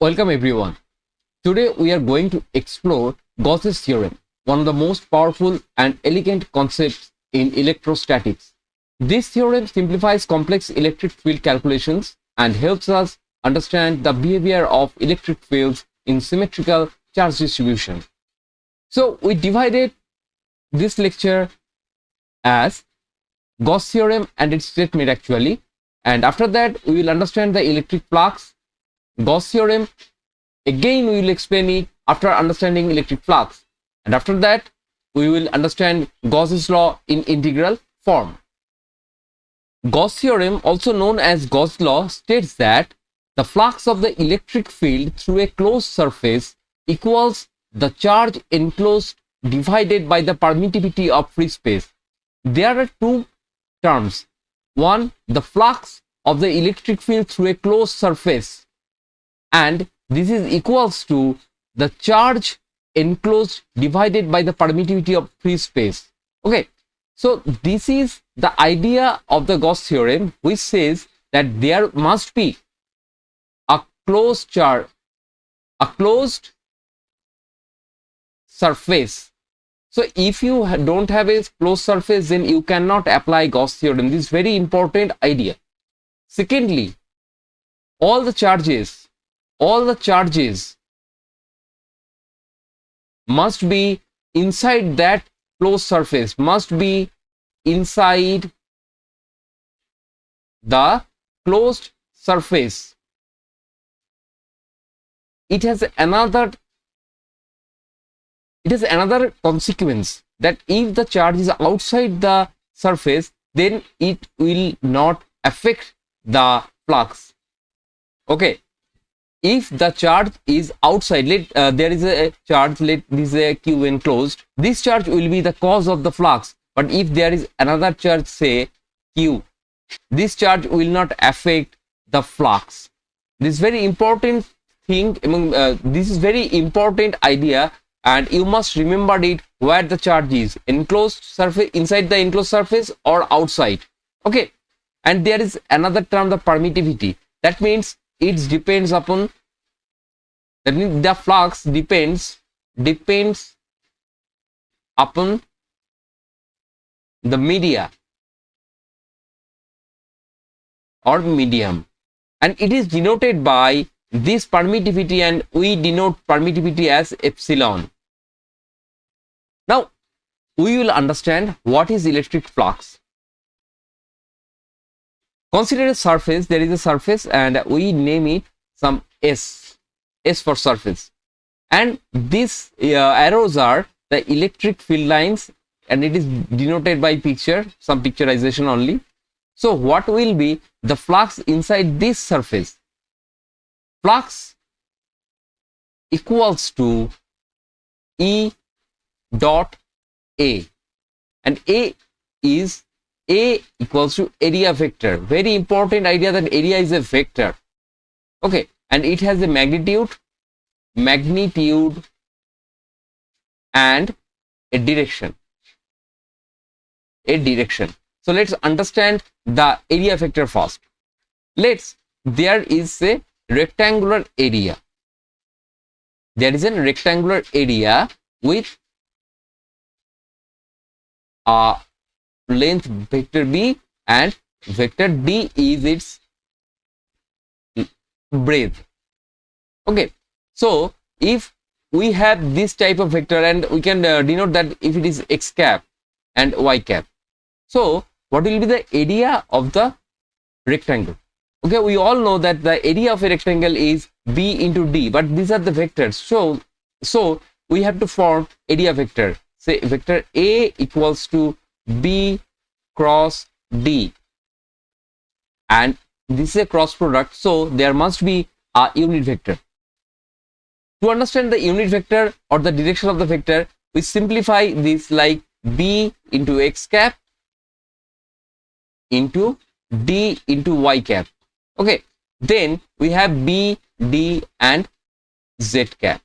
Welcome everyone. Today we are going to explore Gauss's theorem, one of the most powerful and elegant concepts in electrostatics. This theorem simplifies complex electric field calculations and helps us understand the behavior of electric fields in symmetrical charge distribution. So we divided this lecture as Gauss theorem and its statement actually, and after that we will understand the electric flux, Gauss theorem. Again we will explain it after understanding electric flux, and after that we will understand Gauss's law in integral form. Gauss theorem, also known as Gauss law, states that the flux of the electric field through a closed surface equals the charge enclosed divided by the permittivity of free space. There are two terms. One, the flux of the electric field through a closed surface, and this is equals to the charge enclosed divided by the permittivity of free space. Okay, so this is the idea of the Gauss theorem, which says that there must be a closed charge, a closed surface. So if you don't have a closed surface, then you cannot apply Gauss theorem. This is very important idea. Secondly, all the charges must be inside that closed surface, must be inside the closed surface. It has another consequence, that if the charge is outside the surface, then it will not affect the flux. Okay, if the charge is outside, there is a charge, this is a q enclosed, this charge will be the cause of the flux. But if there is another charge, say q, this charge will not affect the flux. This is very important thing this is very important idea, and you must remember it, where the charge is enclosed surface, inside the enclosed surface or outside. Okay, and there is another term, the permittivity. That means it depends upon, that means the flux depends upon the media or medium, and it is denoted by this permittivity, and we denote permittivity as epsilon. Now we will understand what is electric flux. Consider a surface. There is a surface and we name it some S for surface, and these arrows are the electric field lines, and it is denoted by picture, some picturization only. So what will be the flux inside this surface? Flux equals to E dot A, and A equals to area vector. Very important idea that area is a vector. Okay, and it has a magnitude and a direction. So let's understand the area vector first. There is a rectangular area. There is a rectangular area with a length vector b, and vector d is its breadth. Okay, so if we have this type of vector, and we can denote that if it is x cap and y cap, so what will be the area of the rectangle? Okay, we all know that the area of a rectangle is b into d, but these are the vectors. So we have to form area vector. Say vector a equals to b cross d, and this is a cross product, so there must be a unit vector. To understand the unit vector or the direction of the vector, we simplify this like b into x cap into d into y cap. Okay, then we have b, d and z cap.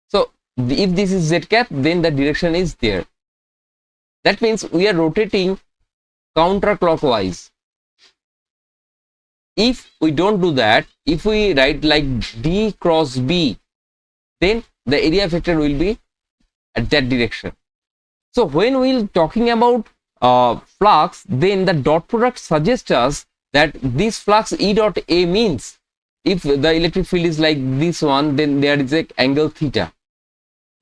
So if this is z cap, then the direction is there. That means we are rotating counterclockwise. if we don't do that, if we write like D cross B, then the area vector will be at that direction. So when we're talking about flux, then the dot product suggests us that this flux E dot A means if the electric field is like this one, then there is an angle theta.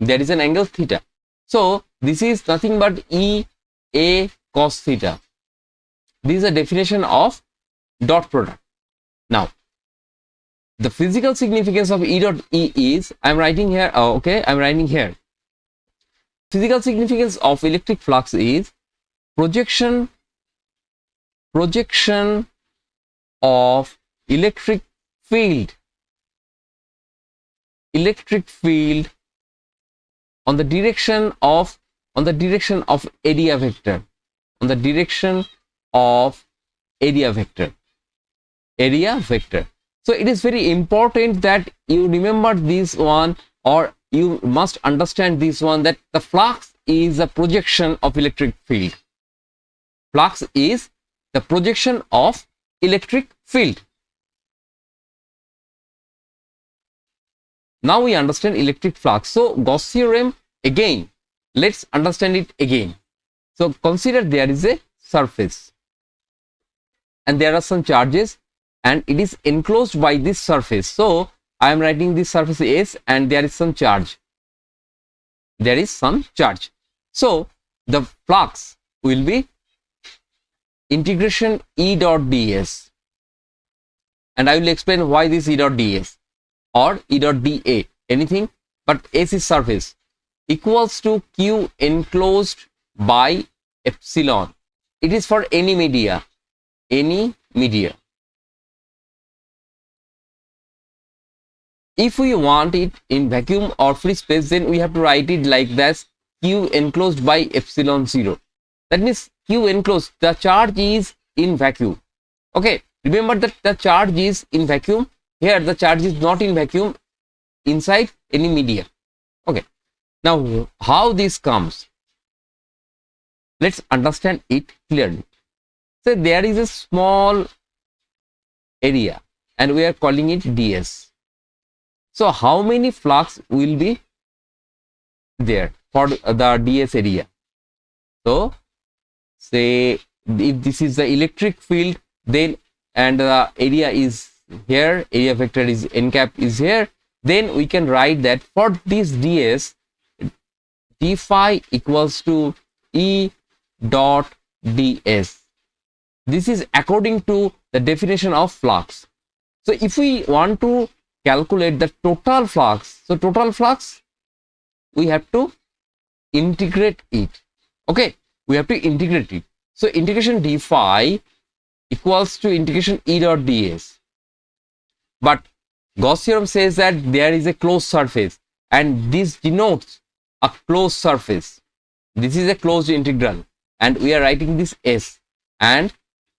There is an angle theta. So this is nothing but E A cos theta. This is a definition of dot product. Now, the physical significance of E dot E is, I'm writing here, I'm writing here. Physical significance of electric flux is projection of electric field on the direction of area vector, area vector. So it is very important that you remember this one, or you must understand this one, that the flux is a projection of electric field. Flux is the projection of electric field. Now we understand electric flux. So Gauss theorem, again, let's understand it again. So consider there is a surface and there are some charges and it is enclosed by this surface. So I am writing this surface S and there is some charge. So the flux will be integration E dot ds, and I will explain why this E dot ds or E dot dA, anything, but S is surface, equals to Q enclosed by epsilon. It is for any media. If we want it in vacuum or free space, then we have to write it like this: Q enclosed by epsilon 0. That means Q enclosed, the charge is in vacuum. Okay, remember that the charge is in vacuum. Here the charge is not in vacuum, inside any media. Okay, now how this comes? Let's understand it clearly. So there is a small area and we are calling it ds. So how many flux will be there for the ds area? So say if this is the electric field, then and the area is here, area vector is n cap is here, then we can write that for this ds, d phi equals to E dot ds. This is according to the definition of flux. So if we want to calculate the total flux, so total flux we have to integrate it. Okay, we have to integrate it. So integration d phi equals to integration E dot ds. But Gauss theorem says that there is a closed surface and this denotes a closed surface. This is a closed integral and we are writing this S, and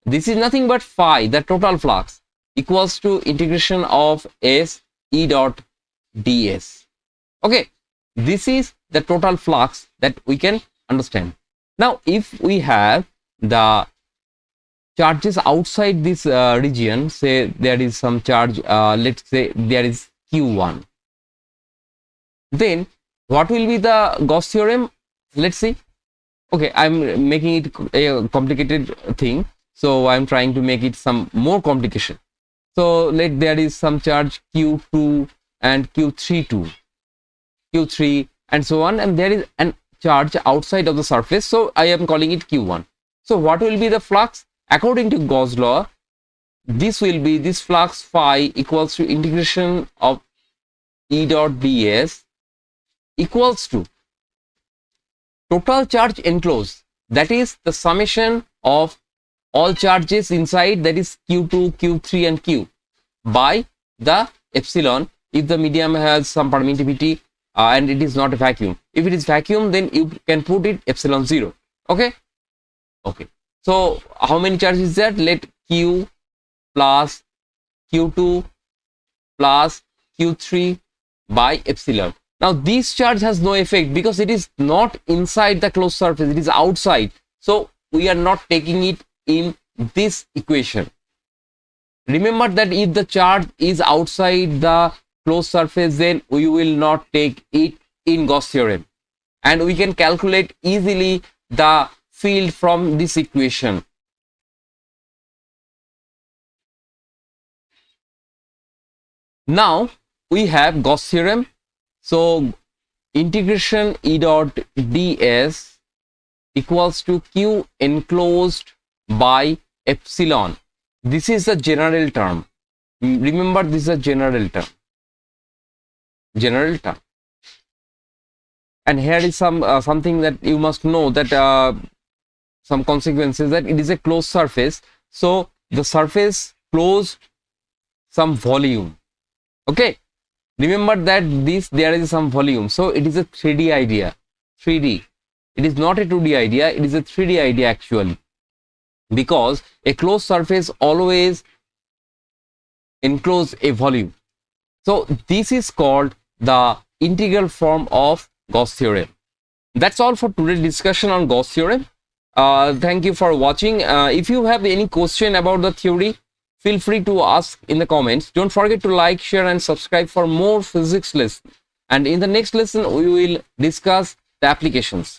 this is nothing but phi, the total flux, equals to integration of S E dot ds. Okay, this is the total flux that we can understand. Now if we have the charges outside this region, say there is some charge, let's say there is Q1, then what will be the Gauss theorem? Let's see. Okay, I'm making it a complicated thing, so I'm trying to make it some more complication. So let there is some charge Q2 and Q3 and so on, and there is an charge outside of the surface, so I am calling it Q1. So what will be the flux? According to Gauss law, this will be this flux phi equals to integration of E dot ds equals to total charge enclosed, that is the summation of all charges inside, that is Q2, Q3 and Q, by the epsilon if the medium has some permittivity and it is not a vacuum. If it is vacuum, then you can put it epsilon 0. Okay. So how many charges is that? Let Q plus Q2 plus Q3 by epsilon. Now this charge has no effect because it is not inside the closed surface, it is outside. So we are not taking it in this equation. Remember that if the charge is outside the closed surface, then we will not take it in Gauss theorem, and we can calculate easily the field from this equation. Now we have Gauss theorem. So integration E dot ds equals to q enclosed by epsilon. This is a general term. Remember, this is a general term. And here is something that you must know, that some consequences, that it is a closed surface. So the surface closed some volume. Okay, remember that there is some volume. So it is a 3D idea. 3D. It is not a 2D idea. It is a 3D idea actually, because a closed surface always enclose a volume. So this is called the integral form of Gauss theorem. That's all for today's discussion on Gauss theorem. Thank you for watching. If you have any question about the theory, feel free to ask in the comments. Don't forget to like, share and subscribe for more physics lessons. And in the next lesson, we will discuss the applications.